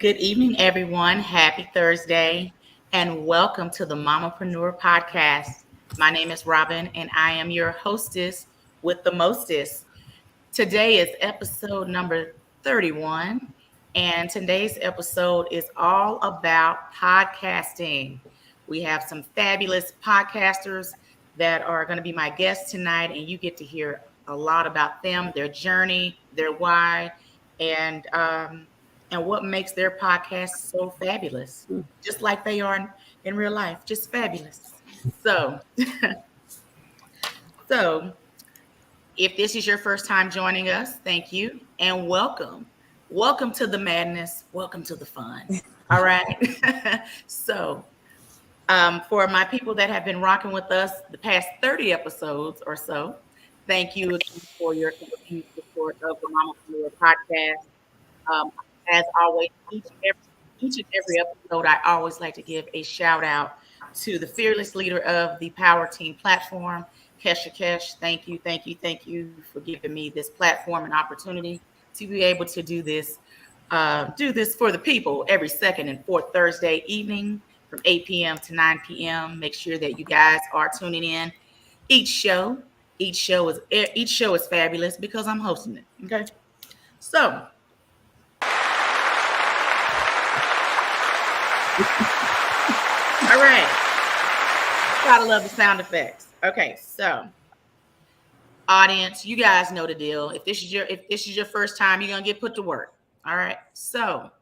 Good evening, everyone. Happy Thursday, and welcome to the Mamaprenuer podcast. My name is Robbin, and I am your hostess with the mostest. Today is episode number 31, and today's episode is all about podcasting. We have some fabulous podcasters that are going to be my guests tonight, and you get to hear a lot about them, their journey, their why, and and what makes their podcast so fabulous, just like they are in real life, just fabulous. So, so if this is your first time joining us, thank you and welcome. Welcome to the madness. Welcome to the fun. All right. For my people that have been rocking with us the past 30 episodes or so, thank you again for your continued support of the Mama Career podcast. Um, as always, each and every episode, I always like to give a shout out to the fearless leader of the Power Team platform, Kesha Kesh. Thank you for giving me this platform and opportunity to be able to do this for the people every second and fourth Thursday evening from 8 p.m. to 9 p.m. Make sure that you guys are tuning in. Each show is fabulous because I'm hosting it. Okay, so. All right. Gotta love the sound effects. Okay, so audience, you guys know the deal. If this is your first time, you're gonna get put to work. All right. So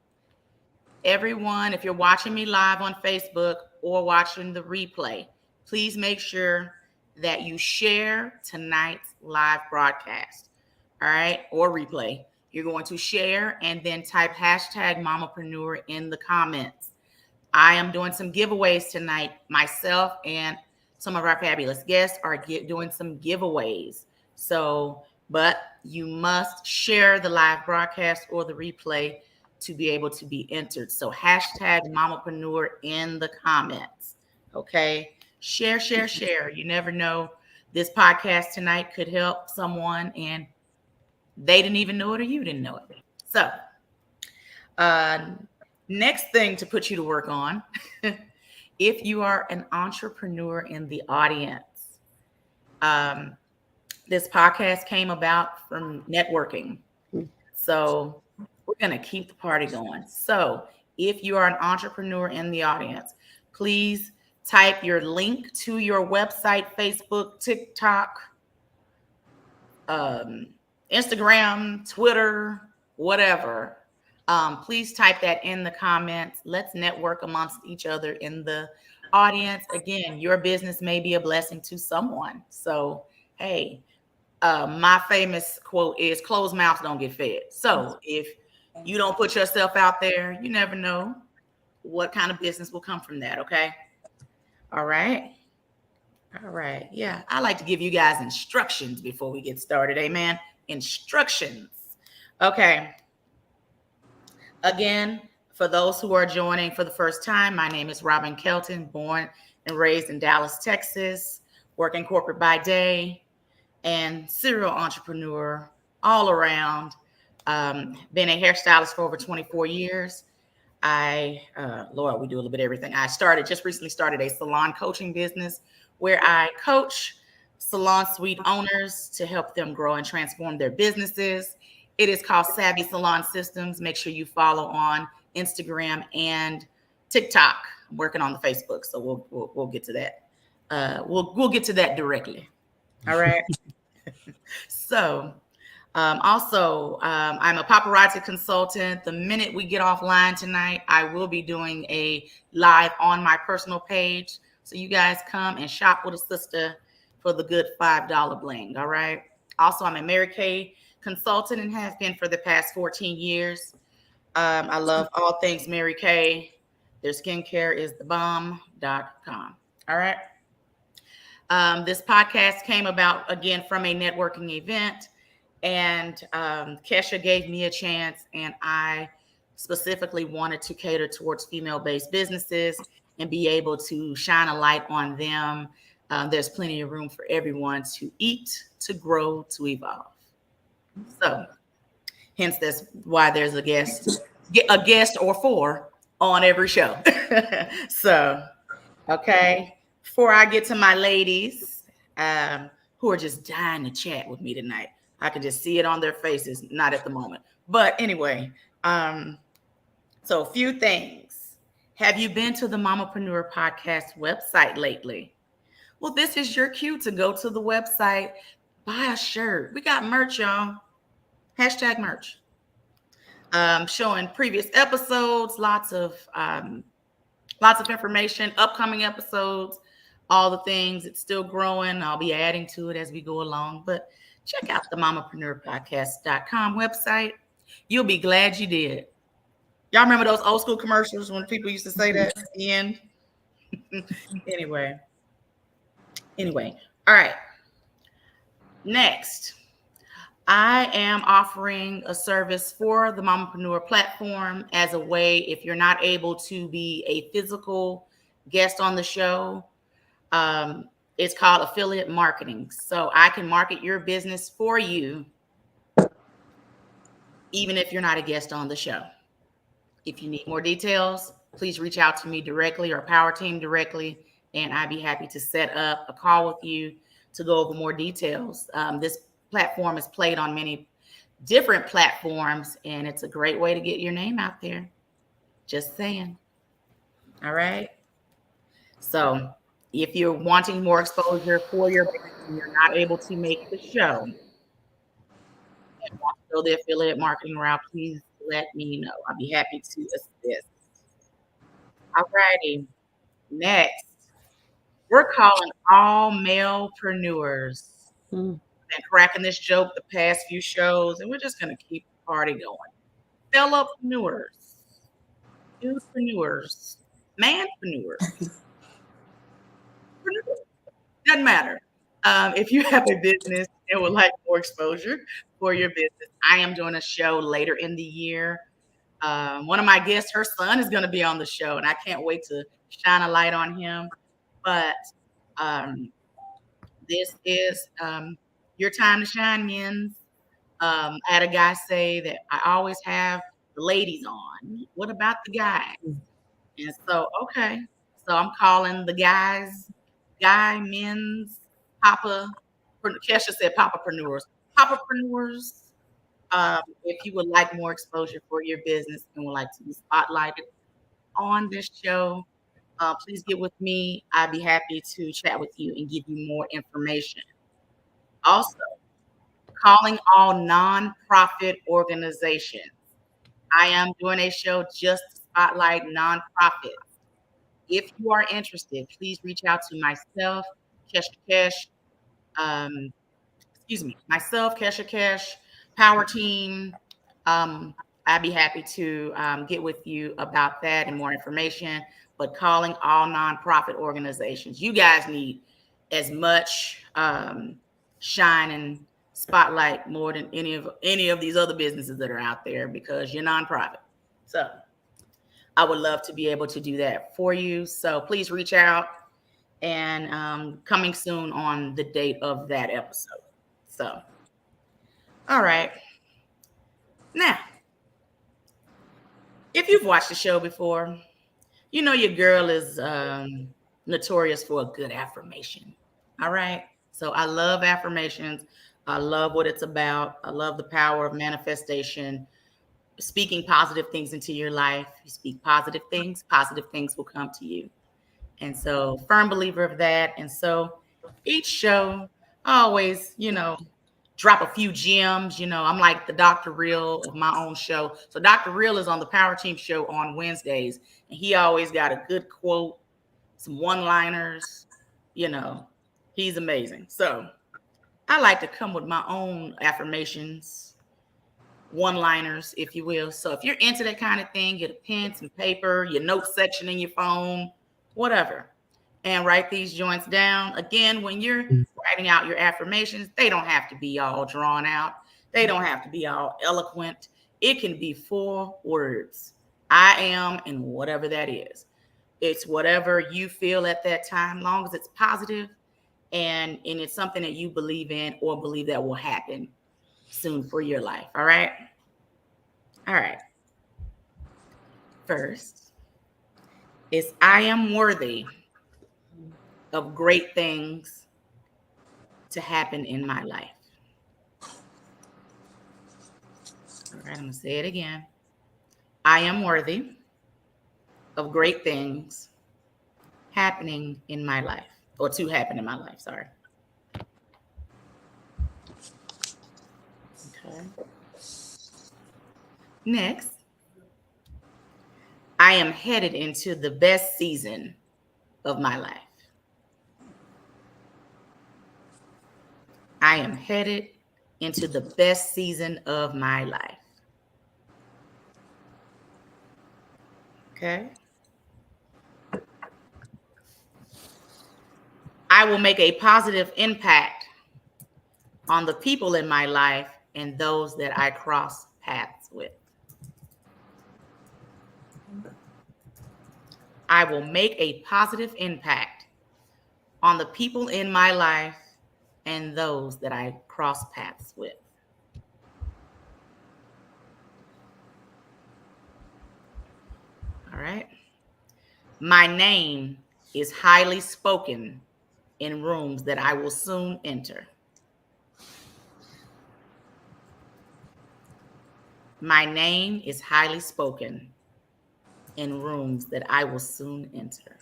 everyone, if you're watching me live on Facebook or watching the replay, please make sure that you share tonight's live broadcast. All right, or replay. You're going to share and then type hashtag Mamaprenuer in the comments. I am doing some giveaways tonight. Myself and some of our fabulous guests are doing some giveaways. So, but you must share the live broadcast or the replay to be able to be entered. So hashtag Mamaprenuer in the comments. Okay. Share. You never know. This podcast tonight could help someone and they didn't even know it or you didn't know it. So, next thing to put you to work on, if you are an entrepreneur in the audience, this podcast came about from networking. So we're going to keep the party going. So if you are an entrepreneur in the audience, please type your link to your website, Facebook, TikTok, Instagram, Twitter, whatever. Please type that in the comments. Let's network amongst each other in the audience. Again, your business may be a blessing to someone. So, hey, my famous quote is closed mouths don't get fed. So if you don't put yourself out there, you never know what kind of business will come from that. Okay. All right. Yeah. I like to give you guys instructions before we get started. Amen. Instructions. Okay. Again, for those who are joining for the first time, my name is Robbin Kelton, born and raised in Dallas, Texas, working corporate by day and serial entrepreneur all around. Been a hairstylist for over 24 years. Lord, we do a little bit of everything. I just recently started a salon coaching business where I coach salon suite owners to help them grow and transform their businesses. It is called Savvy Salon Systems. Make sure you follow on Instagram and TikTok. I'm working on the Facebook, so we'll get to that. We'll get to that directly. All right. So, I'm a paparazzi consultant. The minute we get offline tonight, I will be doing a live on my personal page. So you guys come and shop with a sister for the good $5 bling. All right. Also, I'm a Mary Kay consultant and have been for the past 14 years. I love all things Mary Kay. Their skincare is thebomb.com. All right. This podcast came about, again, from a networking event. And Kesha gave me a chance, and I specifically wanted to cater towards female-based businesses and be able to shine a light on them. There's plenty of room for everyone to eat, to grow, to evolve. So hence that's why there's a guest get a guest or four on every show. So, okay. Before I get to my ladies, who are just dying to chat with me tonight, I can just see it on their faces. Not at the moment, but anyway. So, a few things. Have you been to the Mamaprenuer podcast website lately? Well, this is your cue to go to the website, buy a shirt. We got merch, y'all. Hashtag merch. Showing previous episodes, lots of information, upcoming episodes, all the things. It's still growing. I'll be adding to it as we go along. But check out the mamapreneurpodcast.com website. You'll be glad you did. Y'all remember those old school commercials when people used to say that at the end? Anyway. All right. Next, I am offering a service for the Mamaprenuer platform as a way, if you're not able to be a physical guest on the show, it's called affiliate marketing. So I can market your business for you, even if you're not a guest on the show. If you need more details, please reach out to me directly or Power Team directly, and I'd be happy to set up a call with you to go over more details. This platform is played on many different platforms, and it's a great way to get your name out there. Just saying. All right. So if you're wanting more exposure for your business and you're not able to make the show and want to go the affiliate marketing route, please let me know. I'll be happy to assist. All righty. Next, we're calling all malepreneurs. Been cracking this joke the past few shows, and we're just going to keep the party going. Fellowpreneurs, dude-preneurs, manpreneurs, doesn't matter. If you have a business and would like more exposure for your business, I am doing a show later in the year. One of my guests, her son is going to be on the show, and I can't wait to shine a light on him. But this is your time to shine, men's. I had a guy say that I always have the ladies on. What about the guys? And so, okay. So I'm calling the guys, men's, Kesha said papapreneurs. Papapreneurs. If you would like more exposure for your business and would like to be spotlighted on this show, please get with me. I'd be happy to chat with you and give you more information. Also, calling all nonprofit organizations. I am doing a show just to spotlight nonprofits. If you are interested, please reach out to myself, Kesha Cash, Power Team. I'd be happy to get with you about that and more information. But calling all nonprofit organizations, you guys need as much shine and spotlight more than any of these other businesses that are out there because you're nonprofit. So I would love to be able to do that for you. So please reach out, and coming soon on the date of that episode. So, all right. Now, if you've watched the show before, you know your girl is notorious for a good affirmation. All right. So I love affirmations. I love what it's about. I love the power of manifestation, speaking positive things into your life. You speak positive things will come to you. And so, firm believer of that. And so, each show, I always, drop a few gems. I'm like the Dr. Real of my own show. So, Dr. Real is on the Power Team show on Wednesdays, and he always got a good quote, some one-liners. He's amazing. So, I like to come with my own affirmations, one-liners, if you will. So, if you're into that kind of thing, get a pen, some paper, your notes section in your phone, whatever, and write these joints down. Again, when you're writing out your affirmations, they don't have to be all drawn out. They don't have to be all eloquent. It can be 4 words. I am, and whatever that is. It's whatever you feel at that time, long as it's positive and it's something that you believe in or believe that will happen soon for your life. All right. first is I am worthy of great things to happen in my life. All right, I'm going to say it again. I am worthy of great things happening in my life, or to happen in my life, sorry. Okay. Next, I am headed into the best season of my life. I am headed into the best season of my life. Okay. I will make a positive impact on the people in my life and those that I cross paths with. I will make a positive impact on the people in my life and those that I cross paths with. All right. My name is highly spoken in rooms that I will soon enter. My name is highly spoken in rooms that I will soon enter.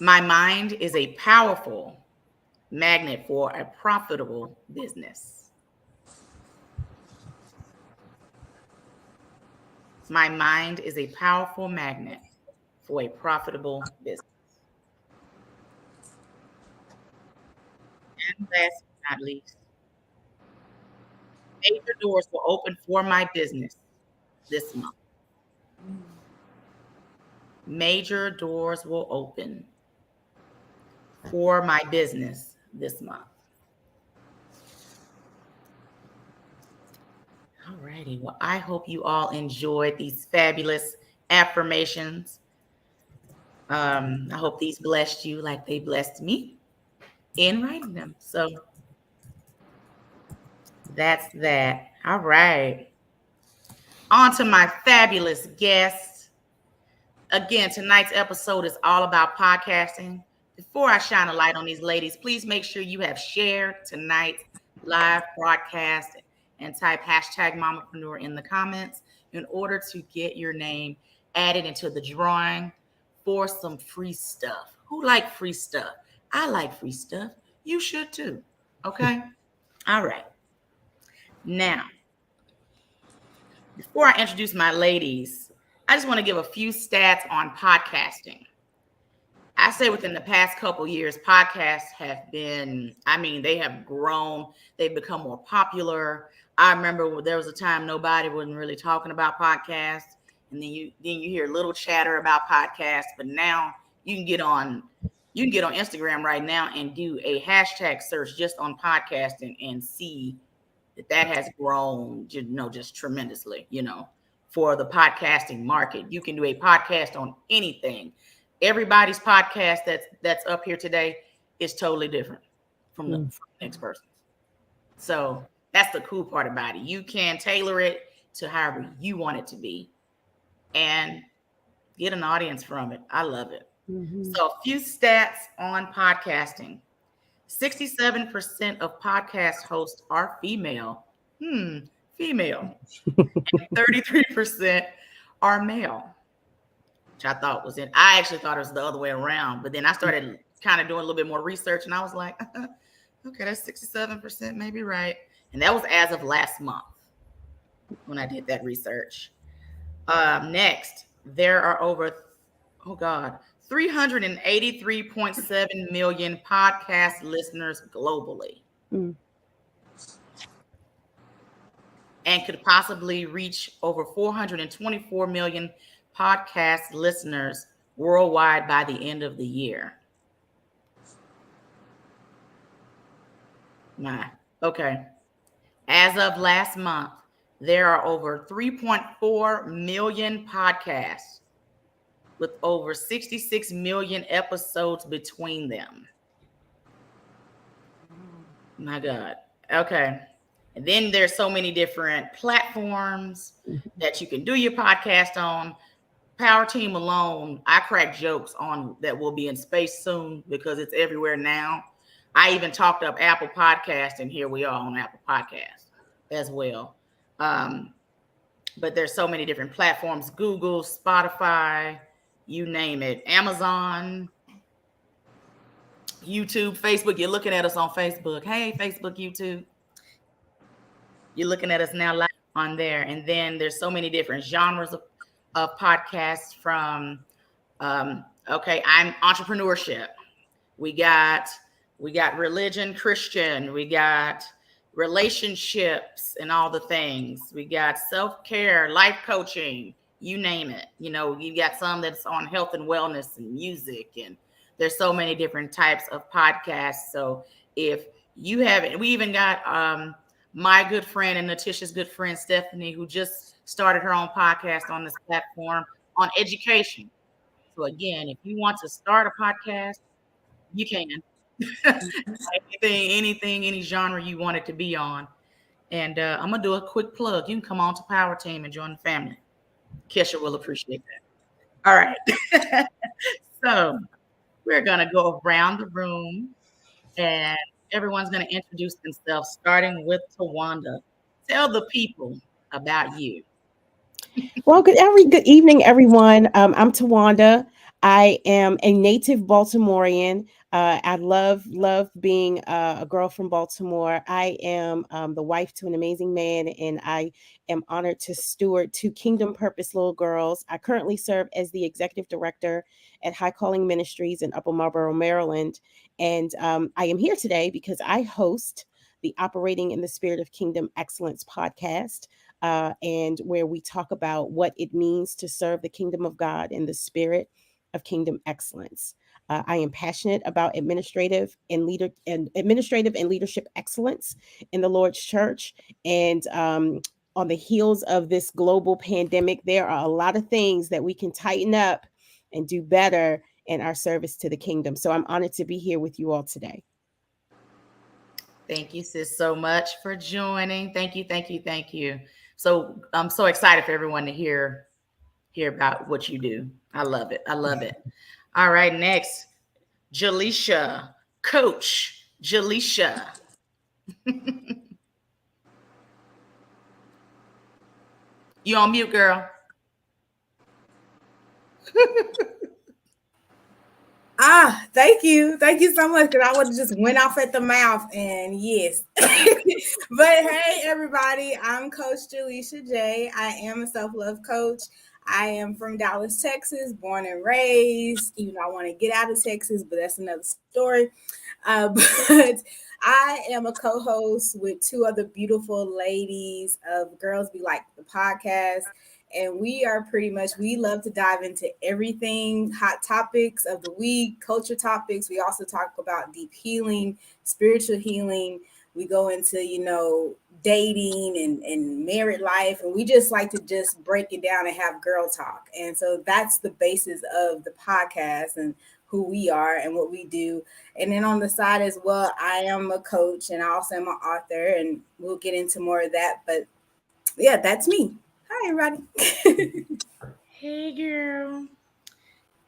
My mind is a powerful magnet for a profitable business. My mind is a powerful magnet for a profitable business. And last but not least, major doors will open for my business this month. Major doors will open for my business this month. All righty. Well, I hope you all enjoyed these fabulous affirmations. I hope these blessed you like they blessed me in writing them. So that's that. All right. On to my fabulous guest. Again, tonight's episode is all about podcasting. Before I shine a light on these ladies, please make sure you have shared tonight's live broadcast and type hashtag Mamaprenuer in the comments in order to get your name added into the drawing for some free stuff. Who like free stuff? I like free stuff. You should too. Okay? All right. Now, before I introduce my ladies, I just want to give a few stats on podcasting. I say within the past couple years, podcasts have been, they have grown. They've become more popular. I remember there was a time nobody wasn't really talking about podcasts. And then you hear little chatter about podcasts. But now you can get on Instagram right now and do a hashtag search just on podcasting and see that has grown, just tremendously, for the podcasting market. You can do a podcast on anything. Everybody's podcast that's up here today is totally different from the next person. So that's the cool part about it. You can tailor it to however you want it to be and get an audience from it. I love it. Mm-hmm. So a few stats on podcasting. 67% of podcast hosts are female. Female. And 33% are male, which I thought was I actually thought it was the other way around. But then I started kind of doing a little bit more research and I was like, okay, that's 67%, maybe right. And that was as of last month when I did that research. Next, there are over, 383.7 million podcast listeners globally. And could possibly reach over 424 million podcast listeners worldwide by the end of the year. Okay. As of last month, there are over 3.4 million podcasts with over 66 million episodes between them. My God. Okay. And then there's so many different platforms that you can do your podcast on. Power Team alone, I crack jokes on that will be in space soon because it's everywhere now. I even talked up Apple Podcast, and here we are on Apple Podcast as well. But there's so many different platforms: Google, Spotify, you name it, Amazon, YouTube, Facebook. You're looking at us on Facebook. Hey, Facebook, YouTube. You're looking at us now live on there. And then there's so many different genres of podcasts from, I'm entrepreneurship. We got religion, Christian. We got relationships and all the things. We got self-care, life coaching, you name it. You got some that's on health and wellness and music, and there's so many different types of podcasts. So if you haven't, we even got my good friend and Natisha's good friend Stephanie, who just started her own podcast on this platform on education. So again, if you want to start a podcast, you can. anything, any genre you want it to be on. And I'm gonna do a quick plug. You can come on to Power Team and join the family. Kesha will appreciate that. All right. So we're gonna go around the room, and everyone's gonna introduce themselves, starting with Tawanda. Tell the people about you. Well, good evening, everyone. I'm Tawanda. I am a native Baltimorean. I love being a girl from Baltimore. I am the wife to an amazing man, and I am honored to steward two Kingdom Purpose little girls. I currently serve as the executive director at High Calling Ministries in Upper Marlboro, Maryland, and I am here today because I host the Operating in the Spirit of Kingdom Excellence podcast. And where we talk about what it means to serve the kingdom of God in the spirit of kingdom excellence. I am passionate about administrative and leadership excellence in the Lord's church. And on the heels of this global pandemic, there are a lot of things that we can tighten up and do better in our service to the kingdom. So I'm honored to be here with you all today. Thank you, sis, so much for joining. Thank you. So I'm so excited for everyone to hear about what you do. I love it. All right, next, Jaleisha, Coach Jaleisha. You on mute, girl. Thank you so much, because I would have just went off at the mouth, and yes. But hey, everybody, I'm Coach Jaleisha J. I am a self-love coach. I am from Dallas, Texas, born and raised, even though I want to get out of Texas, but that's another story. But I am a co-host with two other beautiful ladies of Girls Be Like the podcast. And we are we love to dive into everything, hot topics of the week, culture topics. We also talk about deep healing, spiritual healing. We go into, dating and married life. And we just like to just break it down and have girl talk. And so that's the basis of the podcast and who we are and what we do. And then on the side as well, I am a coach and I also am an author, and we'll get into more of that. But yeah, that's me. Hi, everybody. Hey, girl.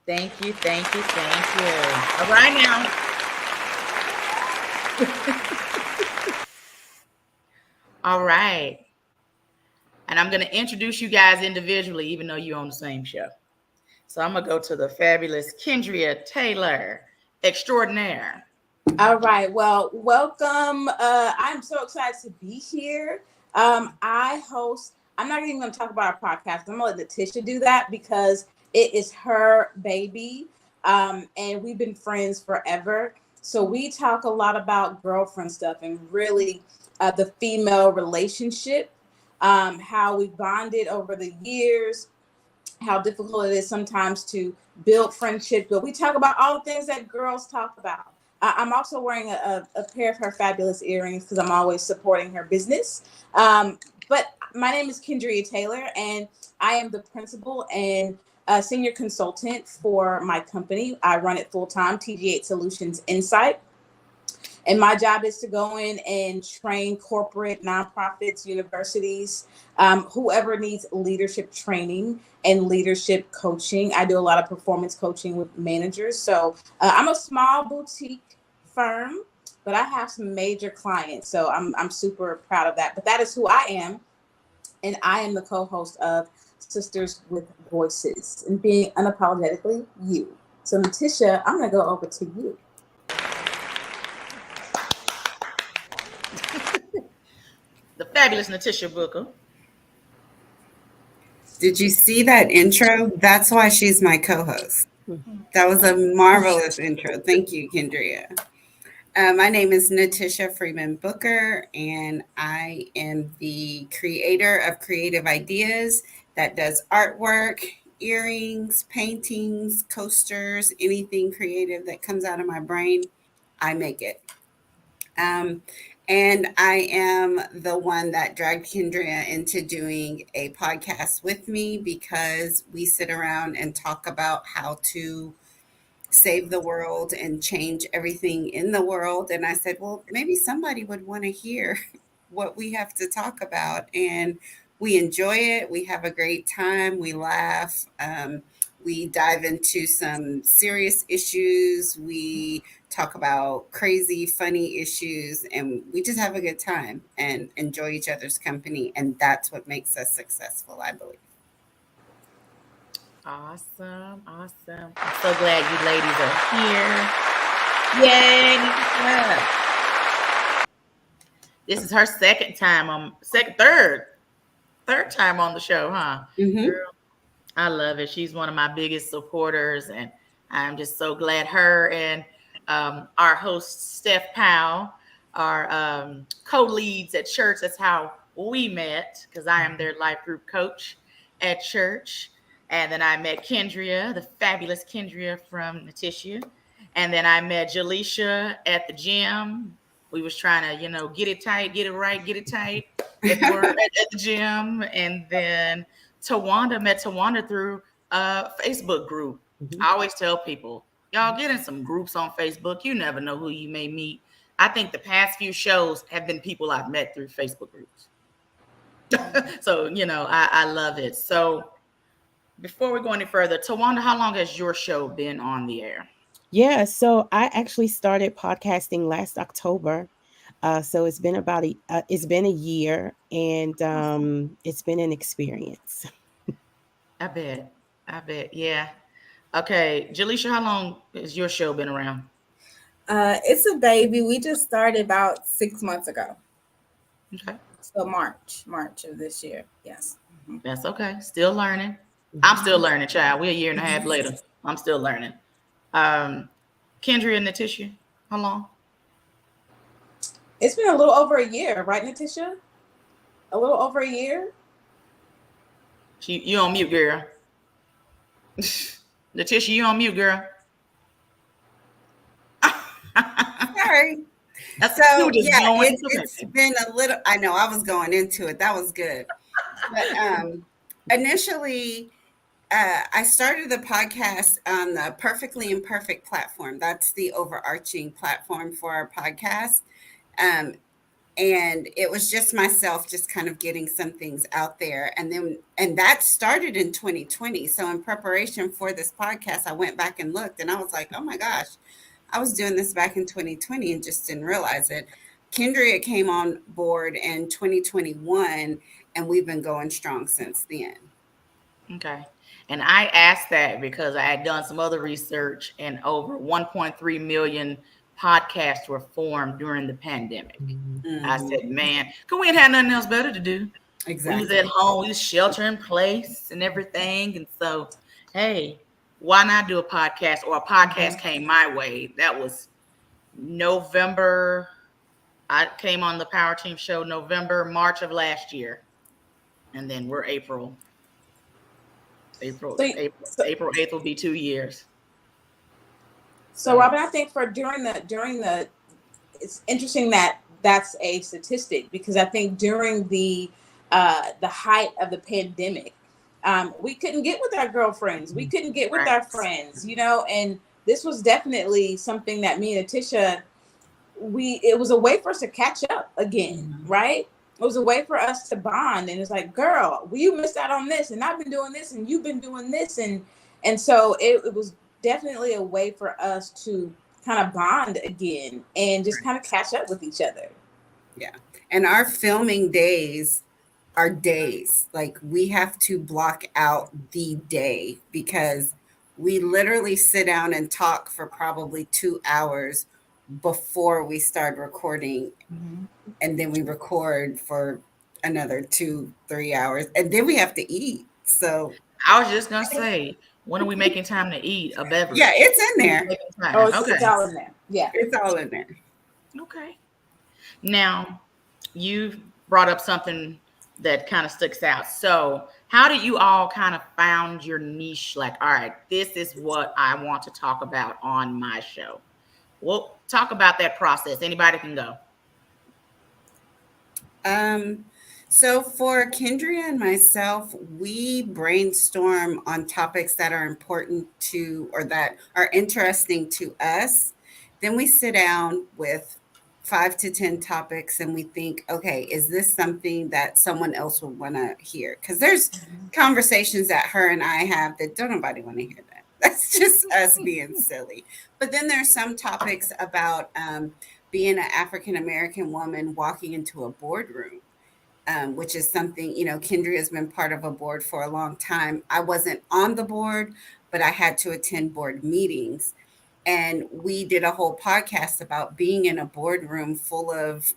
Thank you. All right, now. All right. And I'm going to introduce you guys individually, even though you're on the same show. So I'm going to go to the fabulous Kendria Taylor, extraordinaire. All right. Well, welcome. I'm so excited to be here. I'm not even going to talk about our podcast. I'm going to let Natisha do that because it is her baby. And we've been friends forever. So we talk a lot about girlfriend stuff and really the female relationship, how we bonded over the years, how difficult it is sometimes to build friendship. But we talk about all the things that girls talk about. I'm also wearing a pair of her fabulous earrings because I'm always supporting her business. But my name is Kendria Taylor, and I am the principal and senior consultant for my company. I run it full-time, TG8 Solutions Insight. And my job is to go in and train corporate, nonprofits, universities, whoever needs leadership training and leadership coaching. I do a lot of performance coaching with managers. So I'm a small boutique firm, but I have some major clients. So I'm super proud of that. But that is who I am. And I am the co-host of Sisters with Voices and being unapologetically you. So Natisha, I'm going to go over to you. The fabulous Natisha Booker. Did you see that intro? That's why she's my co-host. That was a marvelous intro. Thank you, Kendria. My name is Natisha Freeman Booker, and I am the creator of Creative Ideas that does artwork, earrings, paintings, coasters, anything creative that comes out of my brain, I make it. And I am the one that dragged Kendria into doing a podcast with me because we sit around and talk about how to save the world and change everything in the world. And I said, well, maybe somebody would want to hear what we have to talk about. And we enjoy it. We have a great time. We laugh. We dive into some serious issues. We talk about crazy, funny issues, and we just have a good time and enjoy each other's company. And that's what makes us successful, I believe. Awesome. I'm so glad you ladies are here. Yay. This is her third time on the show, huh? Mm-hmm. Girl, I love it. She's one of my biggest supporters, and I'm just so glad her and our host, Steph Powell, are co-leads at church. That's how we met, because I am their life group coach at church. And then I met Kendria, the fabulous Kendria from Natisha. And then I met Jaleisha at the gym. We was trying to, get it tight, get it right, get it tight at the gym. And then met Tawanda through a Facebook group. Mm-hmm. I always tell people, y'all get in some groups on Facebook. You never know who you may meet. I think the past few shows have been people I've met through Facebook groups. So, I love it. So before we go any further, Tawanda, how long has your show been on the air? Yeah, so I actually started podcasting last October. So it's been it's been a year, and it's been an experience. I bet. Yeah. Okay, Jaleisha, how long has your show been around? It's a baby. We just started about 6 months ago. Okay. So March of this year. Yes. Mm-hmm. That's okay. Still learning. Mm-hmm. I'm still learning, child. We're a year and a half later. I'm still learning. Kendria and Natisha, how long? It's been a little over a year, right, Natisha? A little over a year. You on mute, girl. Natisha, you on mute, girl. Sorry. So yeah, it's been a little. I know I was going into it. That was good. But initially, I started the podcast on the Perfectly Imperfect platform. That's the overarching platform for our podcast. And it was just myself just kind of getting some things out there. And that started in 2020. So in preparation for this podcast, I went back and looked, and I was like, oh my gosh, I was doing this back in 2020 and just didn't realize it. Kendria came on board in 2021, and we've been going strong since then. Okay. And I asked that because I had done some other research, and over 1.3 million podcasts were formed during the pandemic. Mm-hmm. I said, man, because we ain't had nothing else better to do. Exactly. We was at home, we was shelter in place and everything. And so, hey, why not do a podcast? Or a podcast came my way. That was November. I came on the Power Team show March of last year. And then we're April 8th will be 2 years. So Robbin, I think during the it's interesting that that's a statistic, because I think during the height of the pandemic, we couldn't get with our girlfriends, we couldn't get with our friends, and this was definitely something that me and Natisha it was a way for us to catch up again, right? It was a way for us to bond. And it's like, girl, you missed out on this, and I've been doing this, and you've been doing this. And so it was definitely a way for us to kind of bond again and just kind of catch up with each other. Yeah. And our filming days are days. Like, we have to block out the day because we literally sit down and talk for probably 2 hours before we start recording. And then we record for another 2-3 hours. And then we have to eat. So I was just going to say, when are we making time to eat a beverage? yeah, it's in there. Oh, it's all in there. Yeah. It's all in there. Okay. Now, you brought up something that kind of sticks out. So how do you all kind of found your niche? Like, all right, this is what I want to talk about on my show. We'll talk about that process. Anybody can go. So for Kendria and myself, we brainstorm on topics that are important to, or that are interesting to us. Then we sit down with 5 to 10 topics and we think, okay, is this something that someone else would want to hear? Because there's conversations that her and I have that don't nobody want to hear that. That's just us being silly. But then there's some topics about being an African-American woman walking into a boardroom. Which is something, Kendria has been part of a board for a long time. I wasn't on the board, but I had to attend board meetings. And we did a whole podcast about being in a boardroom full of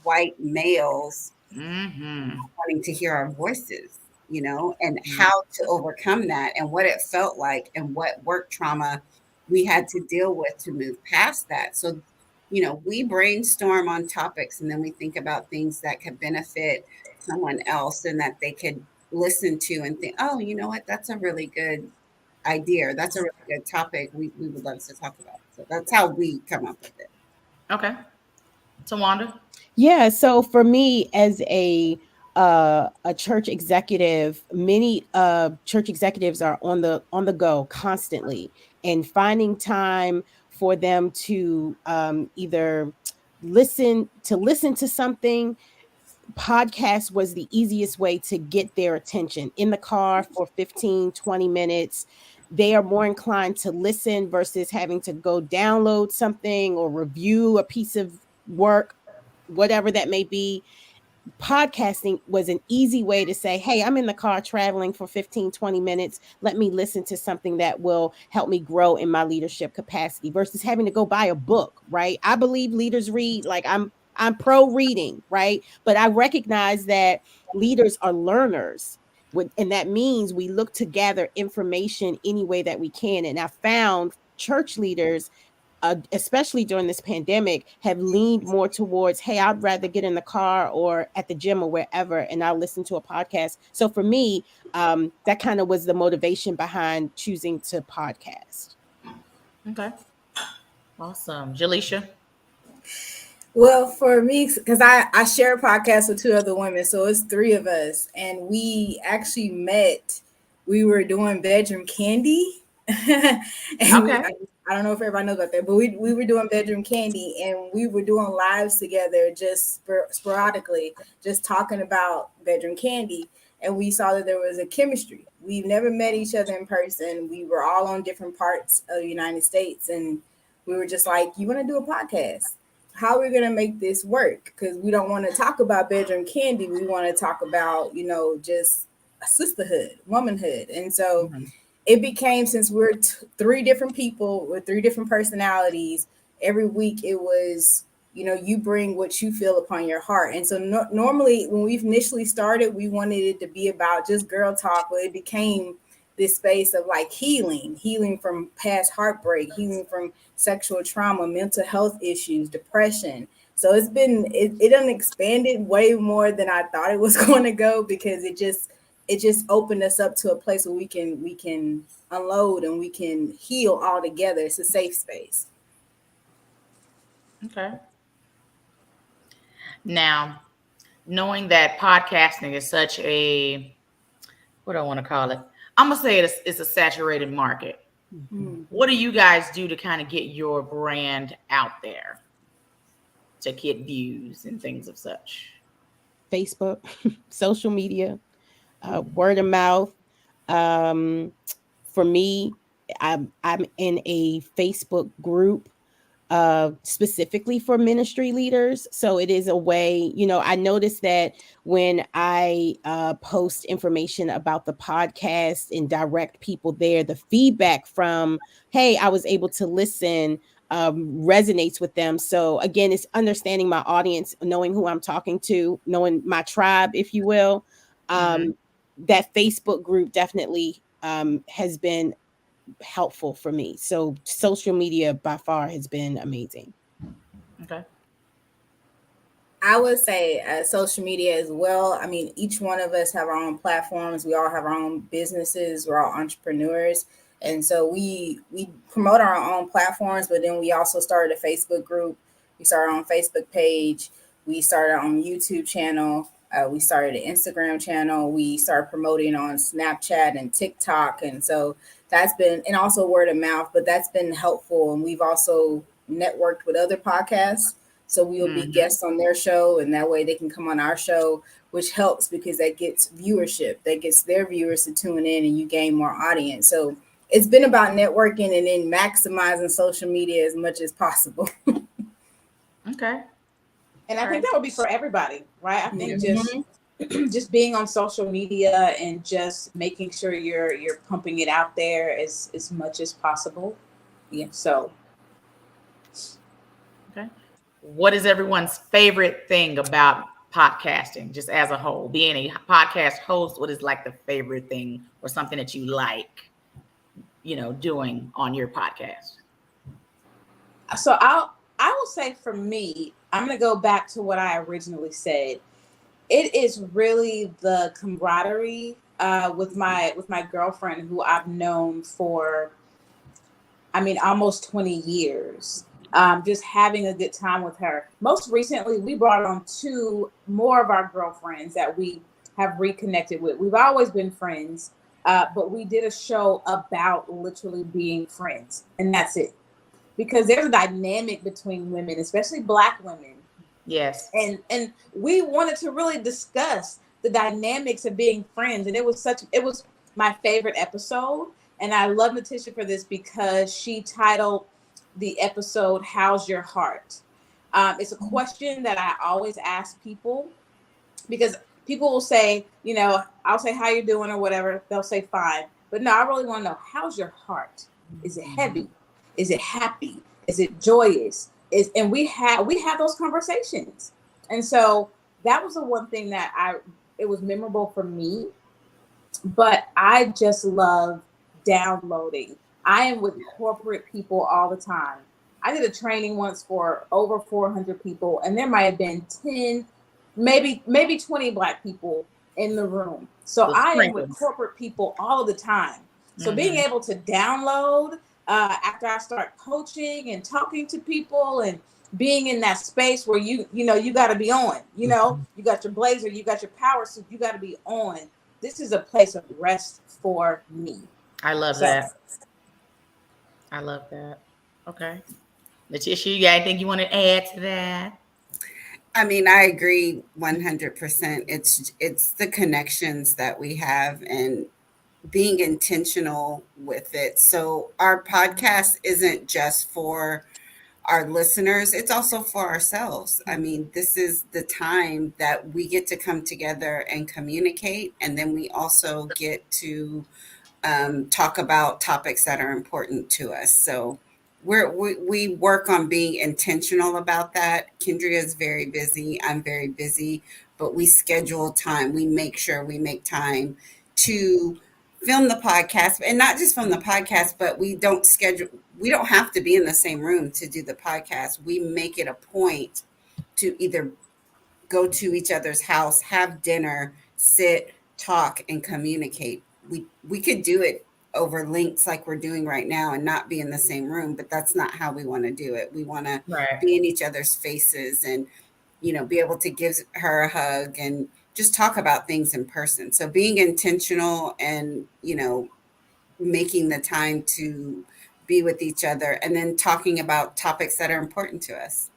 white males wanting to hear our voices, and how to overcome that and what it felt like and what work trauma we had to deal with to move past that. So we brainstorm on topics and then we think about things that could benefit someone else and that they could listen to and think, oh, you know what? That's a really good idea. That's a really good topic we would love to talk about. So that's how we come up with it. Okay. Tawanda? Yeah. So for me, as a church executive, many church executives are on the go constantly, and finding time for them to either listen to something. Podcast was the easiest way to get their attention. In the car for 15-20 minutes, they are more inclined to listen versus having to go download something or review a piece of work, whatever that may be. Podcasting was an easy way to say, hey, I'm in the car traveling for 15-20 minutes. Let me listen to something that will help me grow in my leadership capacity versus having to go buy a book, right? I believe leaders read. Like, I'm pro reading, right? But I recognize that leaders are learners. And that means we look to gather information any way that we can. And I found church leaders, especially during this pandemic, have leaned more towards, hey, I'd rather get in the car or at the gym or wherever, and I'll listen to a podcast. So for me, that kind of was the motivation behind choosing to podcast. Okay. Awesome. Jaleisha? Well, for me, because I share a podcast with 2 other women, so it's 3 of us, and we actually met. We were doing bedroom candy. Okay. I don't know if everybody knows about that, but we were doing bedroom candy, and we were doing lives together just sporadically, just talking about bedroom candy. And we saw that there was a chemistry. We've never met each other in person. We were all on different parts of the United States, and we were just like, you want to do a podcast? How are we going to make this work? Because we don't want to talk about bedroom candy. We want to talk about, just sisterhood, womanhood. And so it became, since we're 3 different people with 3 different personalities, every week it was, you bring what you feel upon your heart. And so normally when we initially started, we wanted it to be about just girl talk, but it became this space of like healing from past heartbreak, healing from sexual trauma, mental health issues, depression. So it done expanded way more than I thought it was going to go, because it just opened us up to a place where we can unload and we can heal all together. It's a safe space. Okay. Now, knowing that podcasting is such a, what do I want to call it? I'm going to say it's a saturated market. What do you guys do to kind of get your brand out there? to get views and things of such? Facebook, social media, word of mouth. For me, I'm in a Facebook group specifically for ministry leaders. So it is a way, I noticed that when I post information about the podcast and direct people there, the feedback from, hey, I was able to listen, resonates with them. So again, it's understanding my audience, knowing who I'm talking to, knowing my tribe, if you will. That Facebook group definitely has been helpful for me. So social media by far has been amazing. Okay. I would say social media as well. I mean, each one of us have our own platforms. We all have our own businesses. We're all entrepreneurs. And so we promote our own platforms, but then we also started a Facebook group. We started our own Facebook page. We started our own YouTube channel. We started an Instagram channel. We started promoting on Snapchat and TikTok. And so that's been, and also word of mouth, but that's been helpful. And we've also networked with other podcasts. So we will be guests on their show, and that way they can come on our show, which helps because that gets viewership, that gets their viewers to tune in, and you gain more audience. So it's been about networking and then maximizing social media as much as possible. Okay. And I think that would be for everybody, right? I think just being on social media and just making sure you're pumping it out there as much as possible. Yeah. So. Okay. What is everyone's favorite thing about podcasting, just as a whole? Being a podcast host, what is like the favorite thing or something that you like, doing on your podcast? So I will say for me, I'm going to go back to what I originally said. It is really the camaraderie with my girlfriend, who I've known for, almost 20 years. Just having a good time with her. Most recently, we brought on 2 more of our girlfriends that we have reconnected with. We've always been friends, but we did a show about literally being friends, and that's it. Because there's a dynamic between women, especially Black women. Yes. And we wanted to really discuss the dynamics of being friends. And it was my favorite episode. And I love Natisha for this because she titled the episode, "How's Your Heart?" It's a question that I always ask people, because people will say, I'll say, "How you doing?" or whatever. They'll say, "Fine." But no, I really want to know, how's your heart? Is it heavy? Is it happy? Is it joyous? And we have those conversations. And so that was the one thing that it was memorable for me. But I just love downloading. I am with corporate people all the time. I did a training once for over 400 people, and there might have been 10, maybe 20 Black people in the room. So I am with corporate people all of the time. So being able to download after I start coaching and talking to people and being in that space where you got to be on, you got your blazer, you got your power suit, you got to be on. This is a place of rest for me. I love that. I love that. Okay. Natisha, you got anything you want to add to that? I mean, I agree 100%. It's the connections that we have and being intentional with it. So our podcast isn't just for our listeners, it's also for ourselves. I mean, this is the time that we get to come together and communicate. And then we also get to talk about topics that are important to us. So we work on being intentional about that. Kendria is very busy. I'm very busy, but we schedule time. We make sure we make time to film the podcast, and not just film the podcast, but we don't have to be in the same room to do the podcast. We make it a point to either go to each other's house, have dinner, sit, talk, and communicate. We could do it over links like we're doing right now and not be in the same room, but that's not how we want to do it. We want to be in each other's faces and, be able to give her a hug and just talk about things in person. So being intentional and, making the time to be with each other and then talking about topics that are important to us.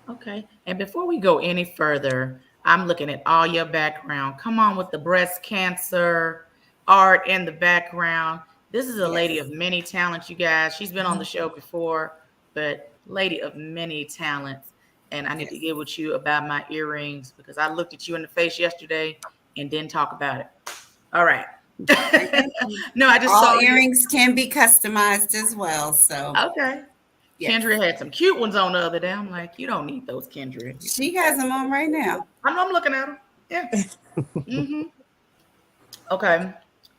Okay. And before we go any further, I'm looking at all your background. Come on with the breast cancer art in the background. This is a lady of many talents, you guys. She's been on the show before, but lady of many talents. And I need to get with you about my earrings because I looked at you in the face yesterday and didn't talk about it. All right. No, I just all saw earrings can be customized as well. So okay. Yes. Kendria had some cute ones on the other day. I'm like, you don't need those, Kendria. She has them on right now. I'm looking at them. Yeah. Mm-hmm. Okay.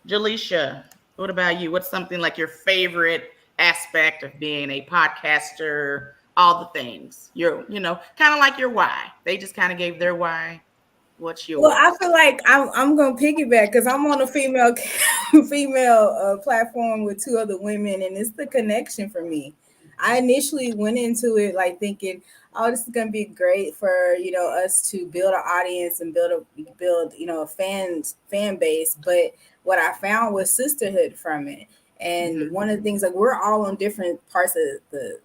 Jaleisha, what about you? What's something like your favorite aspect of being a podcaster? All the things. Kind of like your why. They just kind of gave their why. What's yours? Well, I feel like I'm gonna piggyback because I'm on a female platform with two other women, and it's the connection for me. I initially went into it like thinking, "Oh, this is gonna be great for us to build an audience and build a fan base." But what I found was sisterhood from it, and one of the things like we're all on different parts of the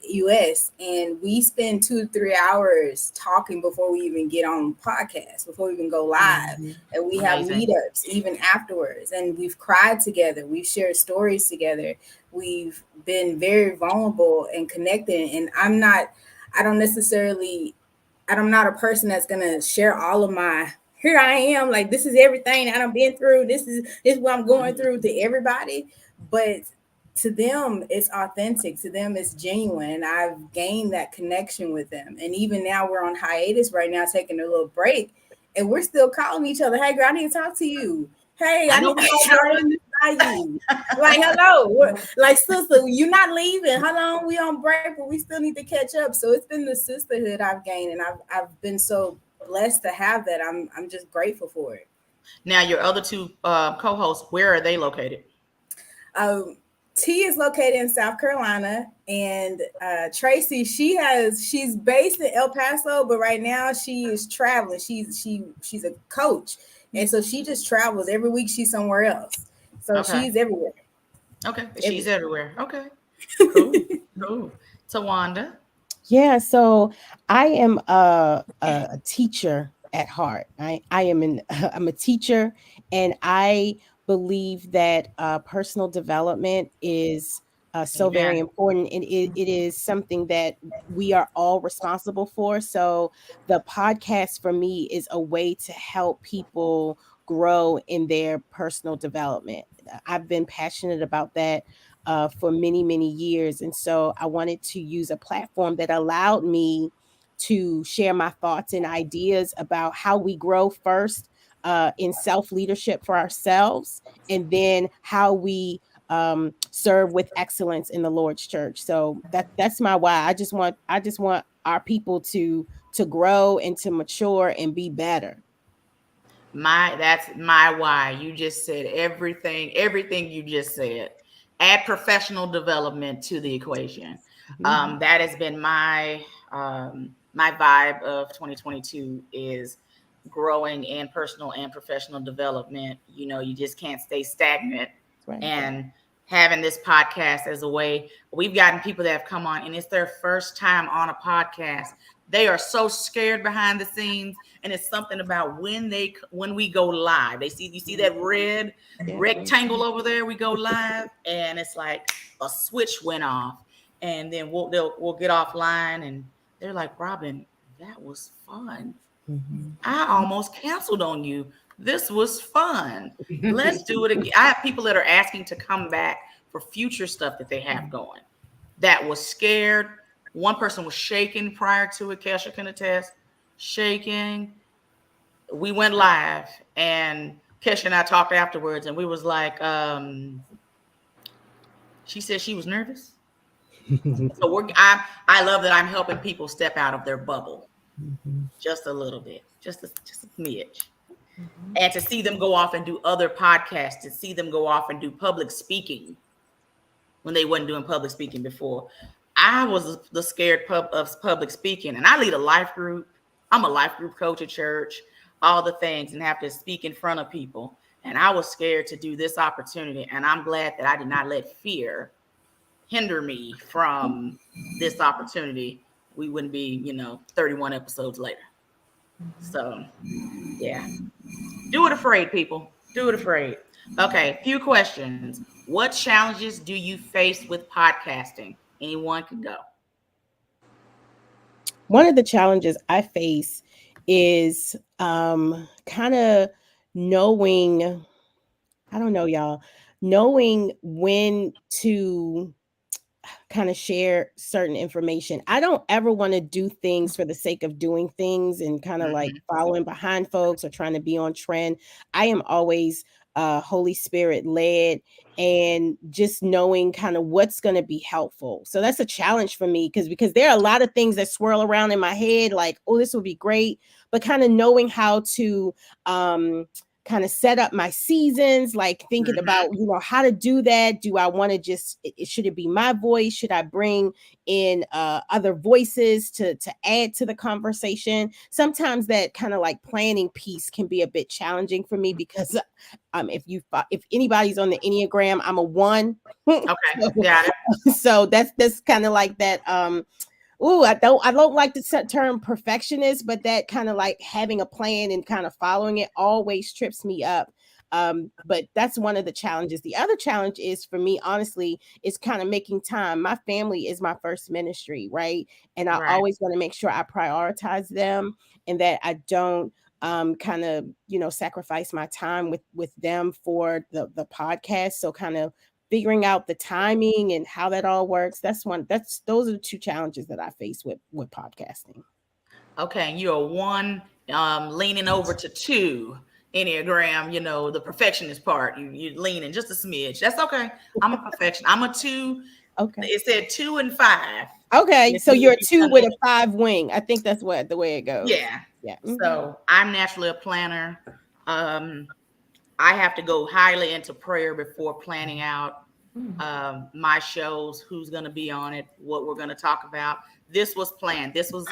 US, and we spend 2-3 hours talking before we even get on podcasts, before we even go live. And we have meetups even afterwards, and we've cried together, we've shared stories together, we've been very vulnerable and connected. And I'm not a person that's gonna share all of my here I am, like this is everything that I've been through, this is what I'm going through to everybody. But to them, it's authentic. To them, it's genuine. And I've gained that connection with them. And even now we're on hiatus right now, taking a little break. And we're still calling each other. Hey, girl, I need to talk to you. Hey, I need to run this by you. Like, hello. Like, sister, you're not leaving. How long we on break, but we still need to catch up. So it's been the sisterhood I've gained. And I've been so blessed to have that. I'm just grateful for it. Now, your other two co-hosts, where are they located? T is located in South Carolina, and Tracy, she's based in El Paso, but right now she is traveling. She's a coach, and so she just travels every week. She's somewhere else, so she's everywhere. Okay, she's everywhere. Okay, cool. Cool. Tawanda. Yeah, so I am a teacher at heart. I'm a teacher, and I believe that personal development is so very important, and it is something that we are all responsible for. So the podcast for me is a way to help people grow in their personal development. I've been passionate about that for many, many years. And so I wanted to use a platform that allowed me to share my thoughts and ideas about how we grow first in self-leadership for ourselves, and then how we serve with excellence in the Lord's church. So that's my why. I just want our people to grow and to mature and be better. That's my why. You just said everything you just said. Add professional development to the equation. That has been my vibe of 2022 is growing in personal and professional development. You just can't stay stagnant. Right. And having this podcast as a way, we've gotten people that have come on and it's their first time on a podcast. They are so scared behind the scenes, and it's something about when we go live. You see that red rectangle over there. We go live, and it's like a switch went off, and then we'll get offline, and they're like, "Robbin, that was fun. I almost canceled on you. This was fun. Let's do it again." I have people that are asking to come back for future stuff that they have going. That was scared. One person was shaking prior to it. Kesha can attest, shaking. We went live, and Kesha and I talked afterwards, and we was like, she said she was nervous. So I love that I'm helping people step out of their bubble, just a little bit, just a smidge, and to see them go off and do other podcasts, to see them go off and do public speaking when they wasn't doing public speaking before. I was the scared of public speaking, and I lead a life group. I'm a life group coach at church, all the things, and have to speak in front of people. And I was scared to do this opportunity, and I'm glad that I did not let fear hinder me from this opportunity. we wouldn't be, 31 episodes later. So, yeah. Do it afraid, people. Do it afraid. Okay, few questions. What challenges do you face with podcasting? Anyone can go. One of the challenges I face is kind of knowing, I don't know, y'all, knowing when to kind of share certain information. I don't ever want to do things for the sake of doing things and kind of like following behind folks or trying to be on trend. I am always Holy Spirit led and just knowing kind of what's going to be helpful. So that's a challenge for me because there are a lot of things that swirl around in my head like, oh, this would be great, but kind of knowing how to kind of set up my seasons, like thinking about, how to do that. Do I want to just, should it be my voice? Should I bring in other voices to add to the conversation? Sometimes that kind of like planning piece can be a bit challenging for me because if anybody's on the Enneagram, I'm a 1. Okay, got it. So that's kind of like that. I don't like the term perfectionist, but that kind of like having a plan and kind of following it always trips me up. But that's one of the challenges. The other challenge is for me, honestly, is kind of making time. My family is my first ministry, right? And I always want to make sure I prioritize them and that I don't kind of, sacrifice my time with them for the podcast. So kind of figuring out the timing and how that all works. Those are the 2 challenges that I face with podcasting. Okay. You're 1 leaning over to 2 Enneagram, the perfectionist part. You're leaning just a smidge. That's okay. I'm a perfectionist. I'm a 2. Okay. It said 2 and 5. Okay. So you're a 2 with a 5 wing. I think that's the way it goes. Yeah. Yeah. So I'm naturally a planner. I have to go highly into prayer before planning out my shows, who's going to be on it, what we're going to talk about. This was planned. This was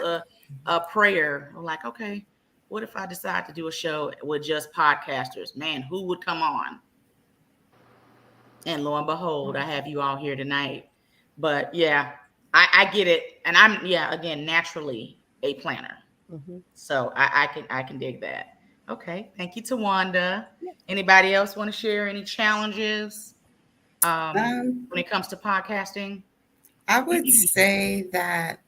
a prayer. I'm like, okay, what if I decide to do a show with just podcasters? Man, who would come on? And lo and behold, I have you all here tonight. But yeah, I get it. And I'm, again, naturally a planner. So I can dig that. Okay. Thank you, Tawanda. Anybody else want to share any challenges when it comes to podcasting? I would say that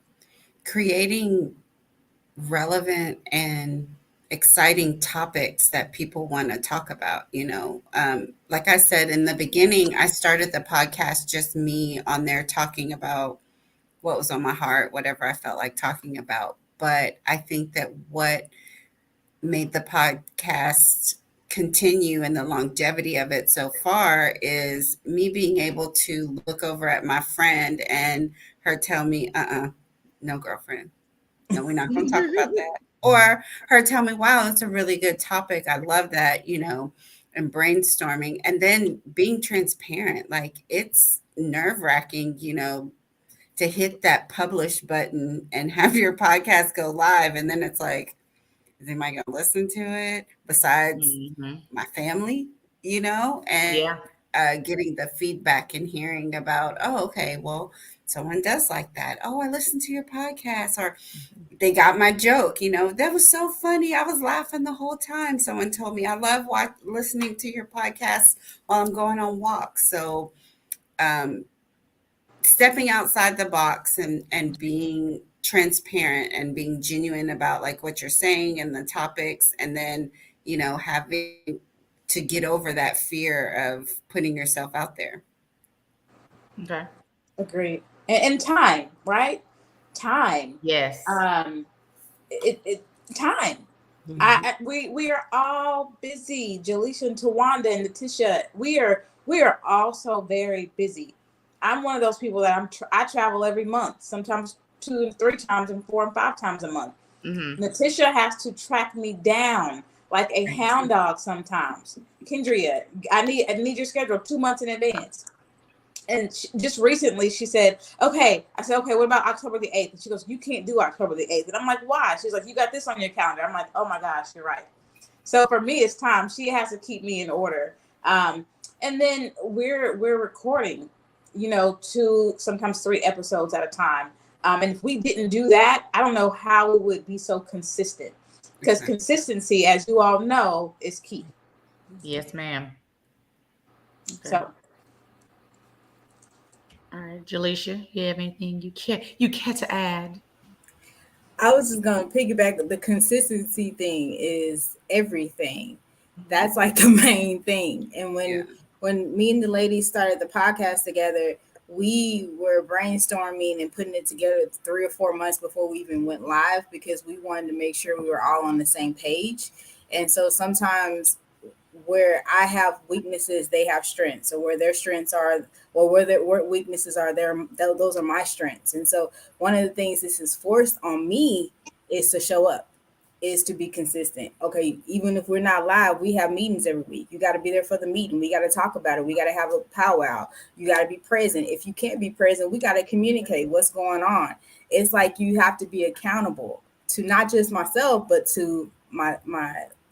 creating relevant and exciting topics that people want to talk about, like I said in the beginning, I started the podcast just me on there talking about what was on my heart, whatever I felt like talking about. But I think that what made the podcast continue and the longevity of it so far is me being able to look over at my friend and her tell me, no, girlfriend, no, we're not going to talk about that. Or her tell me, wow, it's a really good topic. I love that, and brainstorming and then being transparent. Like it's nerve-wracking, to hit that publish button and have your podcast go live. And then it's like, is anybody going to listen to it besides my family, and getting the feedback and hearing about, oh, okay, well, someone does like that. Oh, I listened to your podcast, or they got my joke. That was so funny. I was laughing the whole time. Someone told me I love listening to your podcast while I'm going on walks. So stepping outside the box and being transparent and being genuine about like what you're saying and the topics, and then having to get over that fear of putting yourself out there. Okay, agreed. And time, right? Time. Yes. Time. We are all busy. Jaleisha and Tawanda and Letitia, we are all so very busy. I'm one of those people that I travel every month, sometimes 2 and 3 times and 4 and 5 times a month. Letitia has to track me down like a hound dog sometimes. Kendria, I need your schedule 2 months in advance. And just recently she said, okay. I said, okay, what about October the 8th? And she goes, you can't do October the 8th. And I'm like, why? She's like, you got this on your calendar. I'm like, oh my gosh, you're right. So for me, it's time. She has to keep me in order. And then we're recording, 2, sometimes 3 episodes at a time. And if we didn't do that, I don't know how we would be so consistent, because consistency, as you all know, is key. Yes, ma'am. Okay. So, all right, Jaleisha, you have anything you care to add? I was just gonna piggyback. The consistency thing is everything. That's like the main thing. And when me and the ladies started the podcast together, we were brainstorming and putting it together 3 or 4 months before we even went live, because we wanted to make sure we were all on the same page. And so sometimes where I have weaknesses, they have strengths. So where their strengths are, or where their weaknesses are, those are my strengths. And so one of the things this is forced on me is to show up, is to be consistent. Okay, even if we're not live, we have meetings every week. You got to be there for the meeting. We got to talk about it. We got to have a powwow. You got to be present. If you can't be present, we got to communicate what's going on. It's like you have to be accountable to not just myself, but to my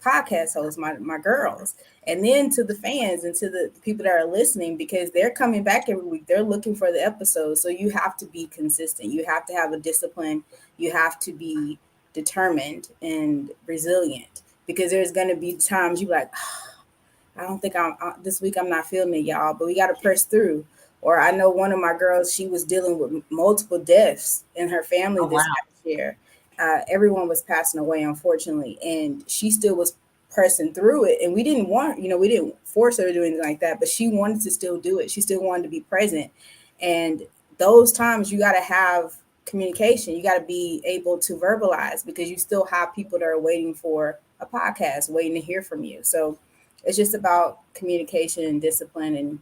podcast hosts, my girls, and then to the fans and to the people that are listening, because they're coming back every week. They're looking for the episodes. So you have to be consistent. You have to have a discipline. You have to be determined and resilient, because there's going to be times you're like, oh, I don't think this week I'm not feeling it, y'all, but we got to press through. Or I know one of my girls, she was dealing with multiple deaths in her family this past year. Everyone was passing away, unfortunately, and she still was pressing through it. And we didn't force her to do anything like that, but she wanted to still do it. She still wanted to be present. And those times you got to have communication. You got to be able to verbalize, because you still have people that are waiting for a podcast, waiting to hear from you. So it's just about communication and discipline and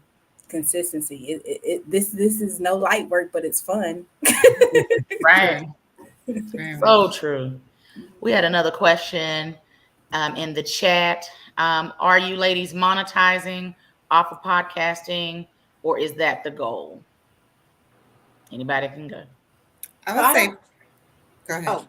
consistency. This is no light work, but it's fun. Right. So true. We had another question in the chat. Are you ladies monetizing off of podcasting, or is that the goal? Anybody can go. I would say, go ahead. Oh,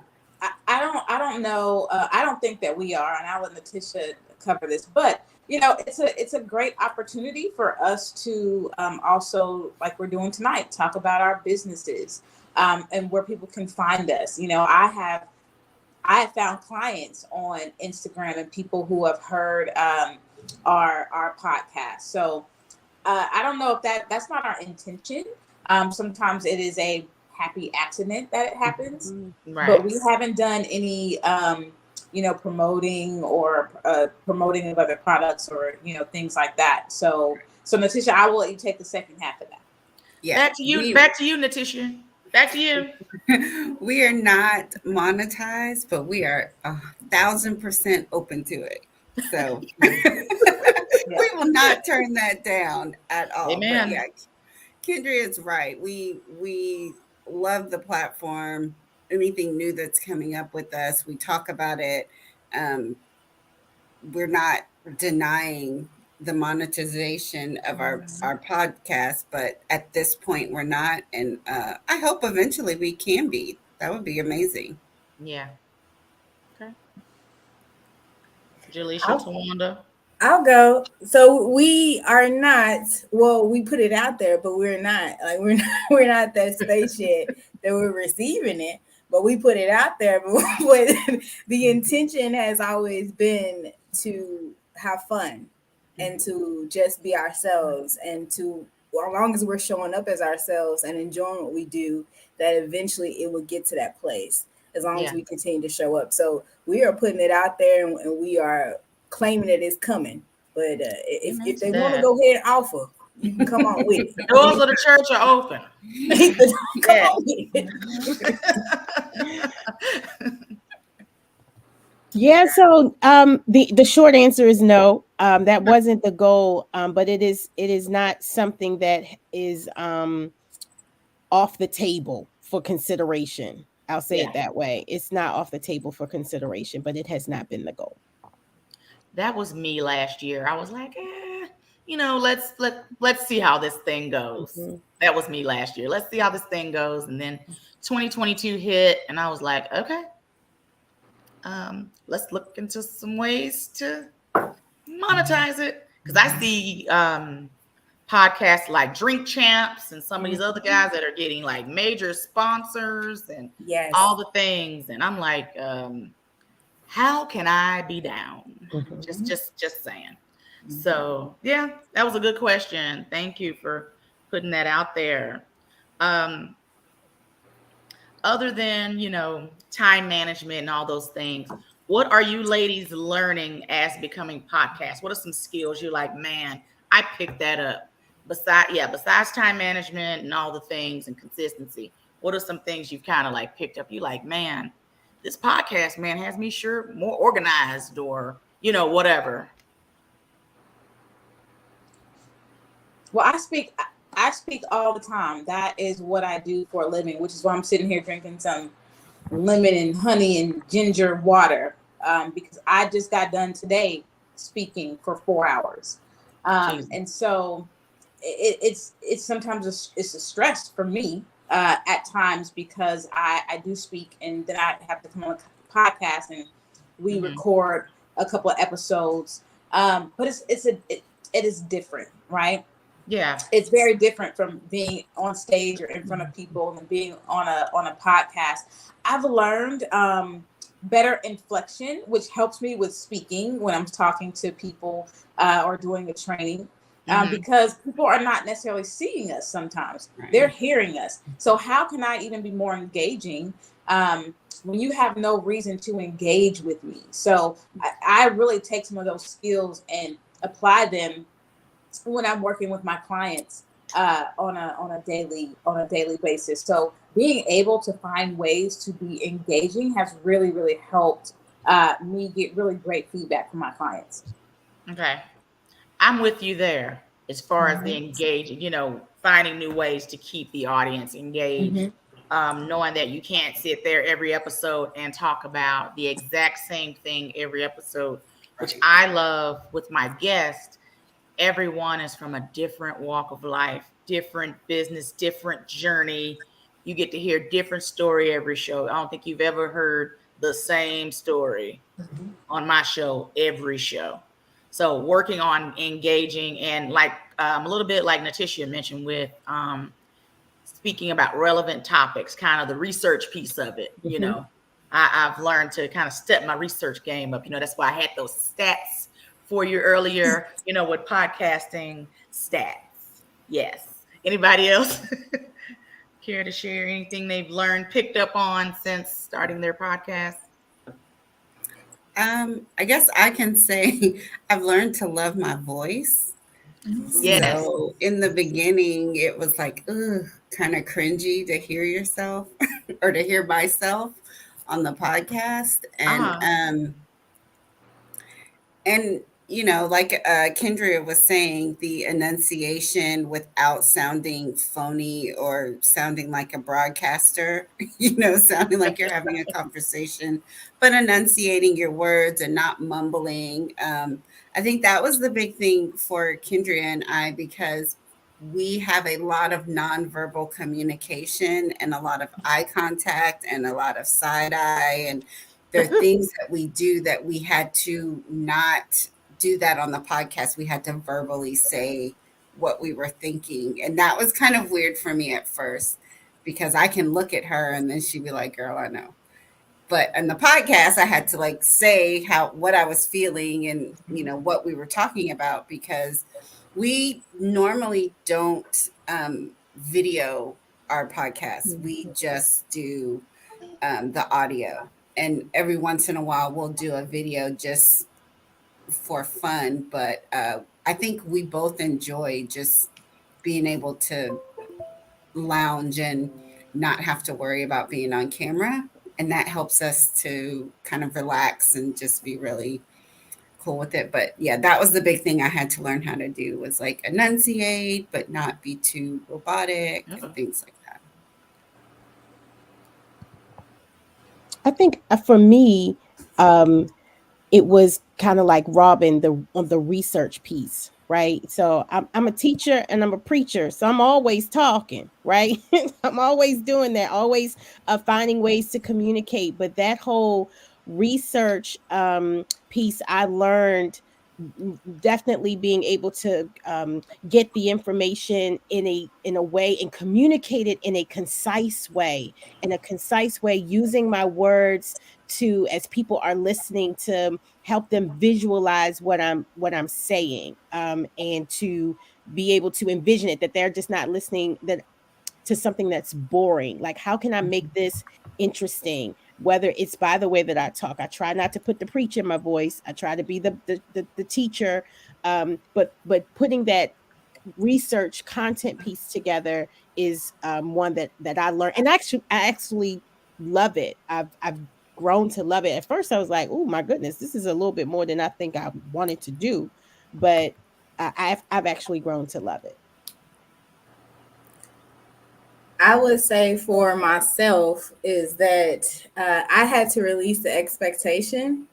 I don't know. I don't think that we are, and I'll let Natisha cover this. But it's a great opportunity for us to also, like we're doing tonight, talk about our businesses and where people can find us. I have found clients on Instagram and people who have heard our podcast. So I don't know if that's not our intention. Sometimes it is a happy accident that it happens, right. But we haven't done any promoting or promoting of other products or things like that. So Natisha, I will let you take the second half of that. Yeah, back to you, Natisha. Back to you. We are not monetized, but we are 1,000% open to it. So we will not turn that down at all. Amen. But yeah, Kendria is right. We love the platform. Anything new that's coming up with us, we talk about it. We're not denying the monetization of our podcast, but at this point we're not. And I hope eventually we can be. That would be amazing. Yeah. Okay. Jaleisha, Tawanda. I'll go. So we are not, well, we put it out there, but we're not that space yet that we're receiving it, but we put it out there. But the intention has always been to have fun and to just be ourselves, and to, as long as we're showing up as ourselves and enjoying what we do, that eventually it will get to that place, as long as we continue to show up. So we are putting it out there, and we are claiming that it's coming. But if they want to go ahead and offer, you can come on with it. The doors of the church are open. Come on with it. Yeah, so the short answer is no. That wasn't the goal, but it is not something that is off the table for consideration. I'll say it that way. It's not off the table for consideration, but it has not been the goal. That was me last year. I was like, let's see how this thing goes. Mm-hmm. That was me last year. Let's see how this thing goes. And then 2022 hit, and I was like, okay, let's look into some ways to monetize it. Because I see podcasts like Drink Champs and some of these other guys that are getting like major sponsors and all the things. And I'm like, how can I be down? Just saying. So yeah, that was a good question. Thank you for putting that out there. Other than, time management and all those things, what are you ladies learning as becoming podcasts? What are some skills you're like, man, I picked that up? Besides time management and all the things and consistency, what are some things you've kind of like picked up? You like, man, this podcast, man, has me more organized or, whatever. Well, I speak all the time. That is what I do for a living, which is why I'm sitting here drinking some lemon and honey and ginger water, because I just got done today speaking for 4 hours. And so it's sometimes it's a stress for me at times, because I do speak and then I have to come on a podcast and we record a couple of episodes. But it is different, right? Yeah, it's very different from being on stage or in front of people and being on a podcast. I've learned better inflection, which helps me with speaking when I'm talking to people or doing a training, because people are not necessarily seeing us sometimes. Right. They're hearing us. So how can I even be more engaging when you have no reason to engage with me? So I really take some of those skills and apply them when I'm working with my clients on a daily basis. So being able to find ways to be engaging has really, really helped me get really great feedback from my clients. Okay. I'm with you there as far as the engaging, finding new ways to keep the audience engaged, knowing that you can't sit there every episode and talk about the exact same thing every episode, which I love with my guests. Everyone is from a different walk of life, different business, different journey. You get to hear different story every show. I don't think you've ever heard the same story on my show, every show. So working on engaging and like a little bit like Natisha mentioned with speaking about relevant topics, kind of the research piece of it, I've learned to kind of step my research game up. That's why I had those stats for you earlier, with podcasting stats. Yes. Anybody else care to share anything they've learned, picked up on since starting their podcast? I guess I can say I've learned to love my voice. Yes. So in the beginning, it was like, kind of cringy to hear yourself or to hear myself on the podcast. And, like Kendria was saying, the enunciation without sounding phony or sounding like a broadcaster, sounding like you're having a conversation, but enunciating your words and not mumbling. I think that was the big thing for Kendria and I, because we have a lot of nonverbal communication and a lot of eye contact and a lot of side eye. And there are things that we do that we had to not do that on the podcast. We had to verbally say what we were thinking. And that was kind of weird for me at first, because I can look at her and then she'd be like, girl, I know. But in the podcast, I had to like say what I was feeling and, what we were talking about, because we normally don't video our podcast. We just do the audio. And every once in a while, we'll do a video just for fun. But I think we both enjoy just being able to lounge and not have to worry about being on camera. And that helps us to kind of relax and just be really cool with it. But yeah, that was the big thing I had to learn how to do, was like enunciate, but not be too robotic and things like that. I think for me, it was kind of like Robbin on the research piece, right? So I'm a teacher and I'm a preacher, so I'm always talking, right? I'm always doing that, always finding ways to communicate. But that whole research piece, I learned definitely being able to get the information in a way and communicate it in a concise way, using my words to, as people are listening, to help them visualize what I'm saying, and to be able to envision it, that they're just not listening to something that's boring. Like, how can I make this interesting? Whether it's by the way that I talk, I try not to put the preach in my voice. I try to be the teacher, but putting that research content piece together is one that I learned, and I actually love it. I've grown to love it. At first, I was like, "Oh my goodness, this is a little bit more than I think I wanted to do," but I've actually grown to love it. I would say for myself is that I had to release the expectation.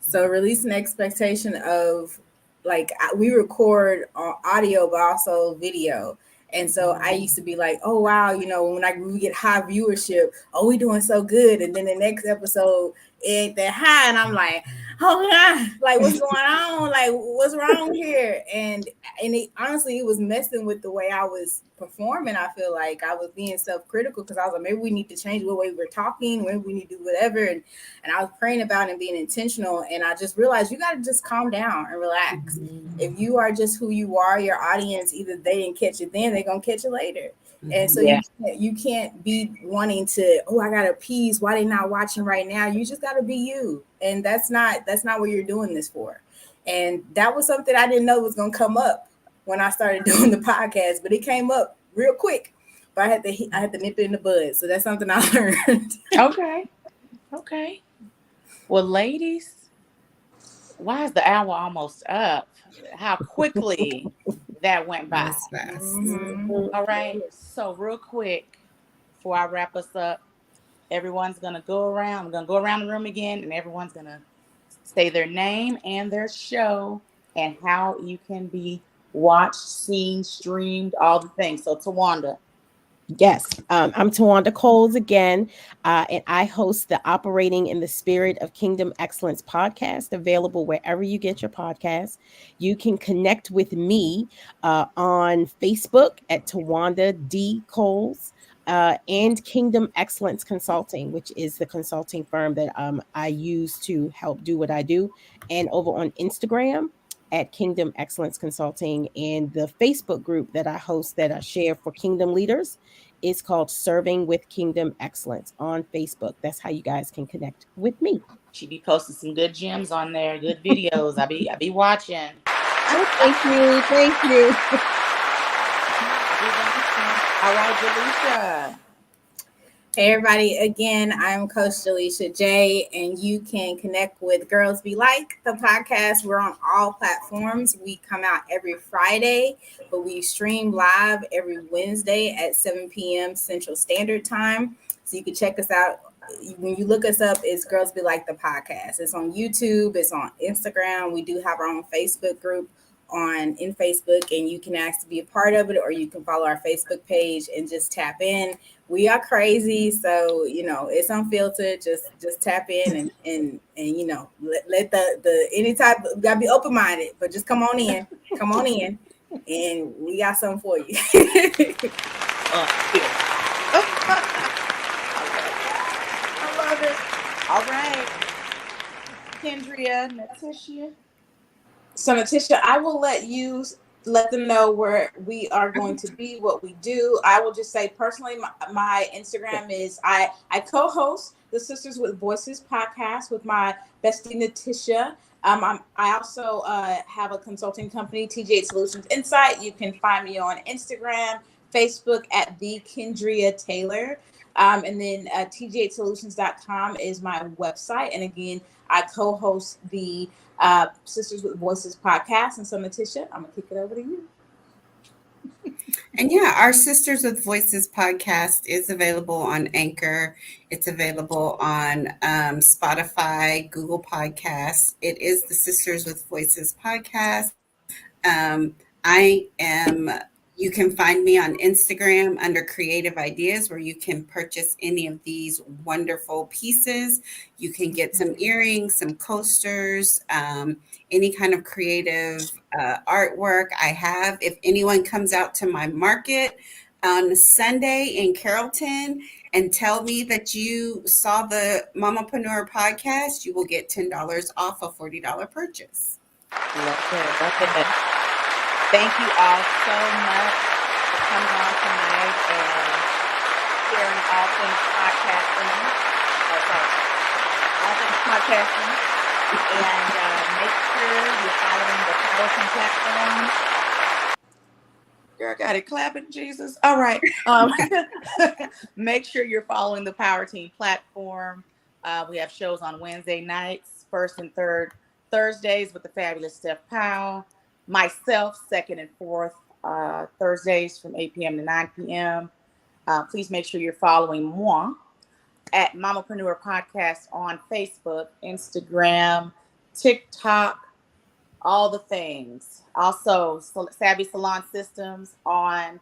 So release an expectation of, like, we record audio but also video. And so I used to be like, oh wow, when we get high viewership, oh, we doing so good. And then the next episode it ain't that high. And I'm like, oh God, like what's going on? Like what's wrong here? And honestly, it was messing with the way I was performing. I feel like I was being self-critical because I was like, maybe we need to change the way we're talking, maybe we need to do whatever. And I was praying about it and being intentional. And I just realized you got to just calm down and relax. Mm-hmm. If you are just who you are, your audience, either they didn't catch it then, they're going to catch it later. And so you can't be wanting to, I got to appease why they not watching right now. You just got to be you. And that's not what you're doing this for. And that was something I didn't know was going to come up when I started doing the podcast, but it came up real quick. But I had to nip it in the bud. So that's something I learned. Okay. Well, ladies, why is the hour almost up? How quickly that went by. That's fast. Mm-hmm. All right. So real quick, before I wrap us up, everyone's going to go around. I'm going to go around the room again, and everyone's going to say their name and their show and how you can be watched, seen, streamed, all the things. So Tawanda. Yes, I'm Tawanda Coles again, and I host the Operating in the Spirit of Kingdom Excellence podcast, available wherever you get your podcasts. You can connect with me on Facebook at Tawanda D. Coles, and Kingdom Excellence Consulting, which is the consulting firm that I use to help do what I do, and over on Instagram at Kingdom Excellence Consulting. And the Facebook group that I host, that I share for kingdom leaders, is called Serving with Kingdom Excellence on Facebook. That's how you guys can connect with me. She be posting some good gems on there, good videos. I be watching. Oh, thank you. All right, Jaleisha. Hey everybody, again, I'm Coach Jaleisha J, and you can connect with Girls Be Like, the podcast. We're on all platforms. We come out every Friday, but we stream live every Wednesday at 7 p.m. Central Standard Time. So you can check us out. When you look us up, it's Girls Be Like, the podcast. It's on YouTube, it's on Instagram. We do have our own Facebook group in Facebook, and you can ask to be a part of it, or you can follow our Facebook page and just tap in. We are crazy, so it's unfiltered. Just tap in and let the any type. You gotta be open minded, but just come on in, and we got something for you. I love it. All right, Kendria, Natisha. So Natisha, I will let them know where we are going to be, what we do. I will just say personally, my Instagram is I co-host the Sisters with Voices podcast with my bestie Natisha. I also have a consulting company, TGH Solutions Insight. You can find me on Instagram, Facebook at the Kendria Taylor. And then tghsolutions.com is my website. And again, I co-host the Sisters with Voices podcast. And so, Natisha, I'm gonna kick it over to you. And our Sisters with Voices podcast is available on Anchor. It's available on Spotify, Google Podcasts. It is the Sisters with Voices podcast. I am You can find me on Instagram under Creative Ideas, where you can purchase any of these wonderful pieces. You can get some earrings, some coasters, any kind of creative artwork I have. If anyone comes out to my market on Sunday in Carrollton and tell me that you saw the Mamaprenuer podcast, you will get $10 off a $40 purchase. Love it. Thank you all so much for coming on tonight and sharing all things podcasting. All things podcasting. And make sure you're following the Kelton platform. Girl, got it clapping, Jesus. All right. Make sure you're following the Power Team platform. We have shows on Wednesday nights, first and third Thursdays with the fabulous Steph Powell. Myself, second and fourth Thursdays from 8 p.m. to 9 p.m. Please make sure you're following moi at Mamaprenuer Podcast on Facebook, Instagram, TikTok, all the things. Also, Savvy Salon Systems on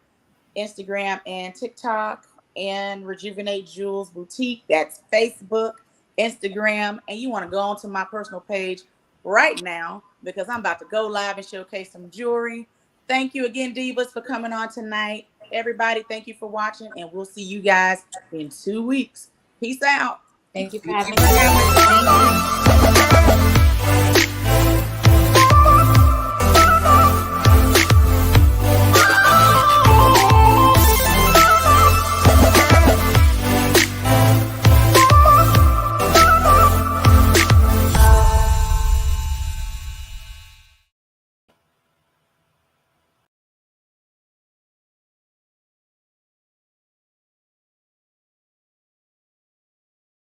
Instagram and TikTok, and Rejuvenate Jewels Boutique. That's Facebook, Instagram, and you want to go onto my personal page right now because I'm about to go live and showcase some jewelry. Thank you again, Divas, for coming on tonight. Everybody, thank you for watching, and we'll see you guys in 2 weeks. Peace out. Thank you for having me.